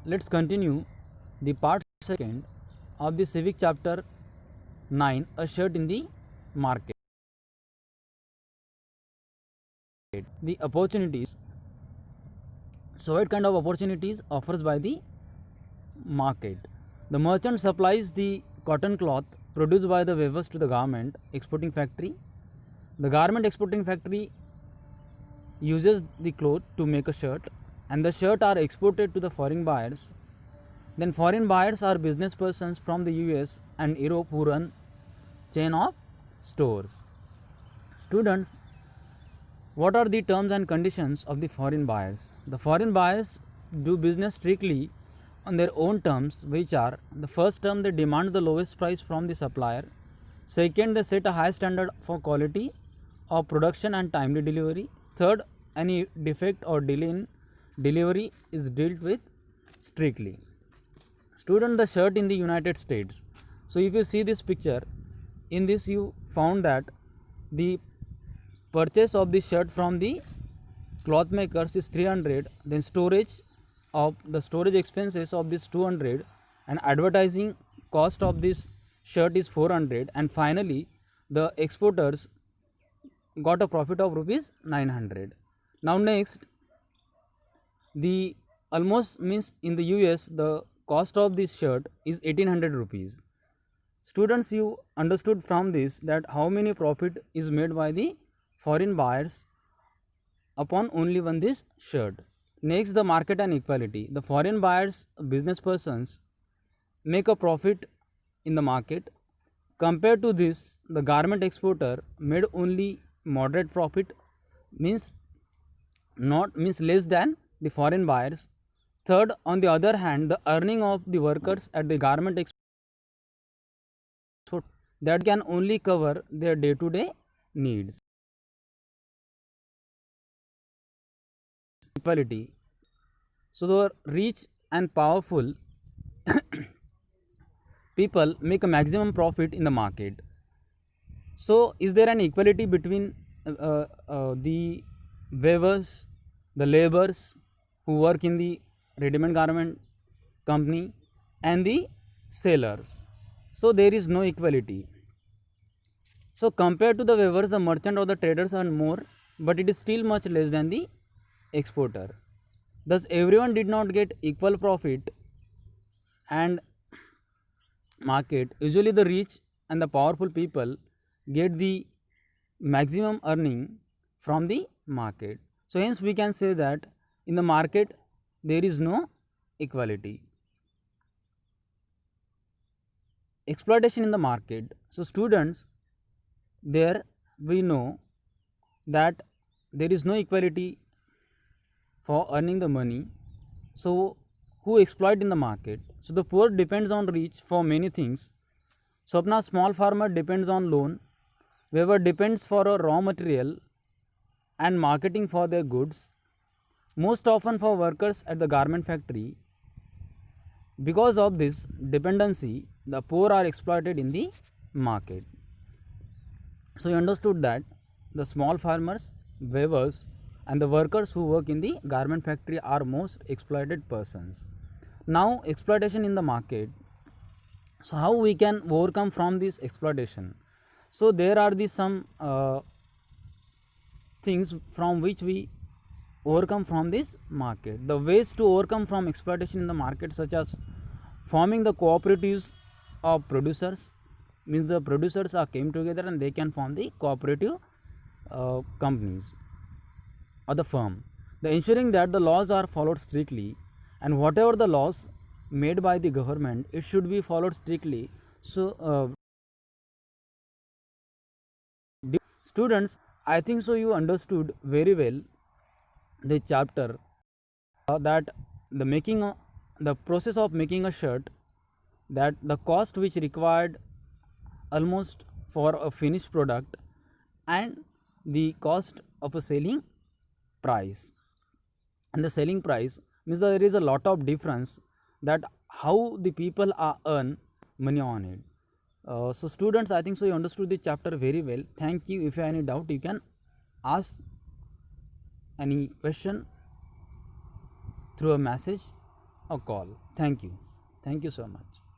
let's continue the part second of the civic chapter 9, a shirt in the market. The opportunities. So what kind of opportunities offers by the market? The merchant supplies the cotton cloth produced by the weavers to the garment exporting factory. The garment exporting factory uses the cloth to make a shirt, and the shirt are exported to the foreign buyers. Then foreign buyers are business persons from the US and Europe who run chain of stores. Students, what are the terms and conditions of the foreign buyers? The foreign buyers do business strictly on their own terms, which are: the first term, they demand the lowest price from the supplier. Second, they set a high standard for quality of production and timely delivery. Third, any defect or delay in delivery is dealt with strictly. Student, the shirt in the United States. So if you see this picture, in this you found that the purchase of the shirt from the cloth makers is 300, then storage expenses of this 200, and advertising cost of this shirt is 400, and finally the exporters got a profit of rupees 900. Now next, the almost means in the US the cost of this shirt is 1800 rupees. Students, you understood from this that how many profit is made by the foreign buyers upon only one this shirt. Next, the market and equality. The foreign buyers, business persons, make a profit in the market. Compared to this, the garment exporter made only moderate profit, means not means less than the foreign buyers. Third, on the other hand, the earning of the workers at the garment export that can only cover their day-to-day needs. Equality. So the rich and powerful people make a maximum profit in the market. So is there an equality between the weavers, the laborers who work in the ready-made garment company, and the sellers? So there is no equality. So compared to the weavers, the merchant or the traders earn more, but it is still much less than the exporter. Thus everyone did not get equal profit and market. Usually the rich and the powerful people get the maximum earning from the market. So hence we can say that in the market there is no equality. Exploitation in the market. So students, there we know that there is no equality for earning the money. So who exploit in the market? So the poor depends on rich for many things. Swapna, small farmer, depends on loan. Weaver depends for a raw material and marketing for their goods. Most often for workers at the garment factory. Because of this dependency, the poor are exploited in the market. So you understood that the small farmers, weavers, and the workers who work in the garment factory are most exploited persons. Now exploitation in the market. So how we can overcome from this exploitation? So there are the some things from which we overcome from this market. The ways to overcome from exploitation in the market, such as forming the cooperatives of producers, means the producers are came together and they can form the cooperative companies or the firm. The ensuring that the laws are followed strictly, and whatever the laws made by the government, it should be followed strictly. So students, I think so you understood very well the chapter that the process of making a shirt, that the cost which required almost for a finished product, and the cost of a selling price. And the selling price means that there is a lot of difference, that how the people are earn money on it. So students, I think so you understood the chapter very well. Thank you. If you have any doubt, you can ask any question through a message a call. Thank you so much.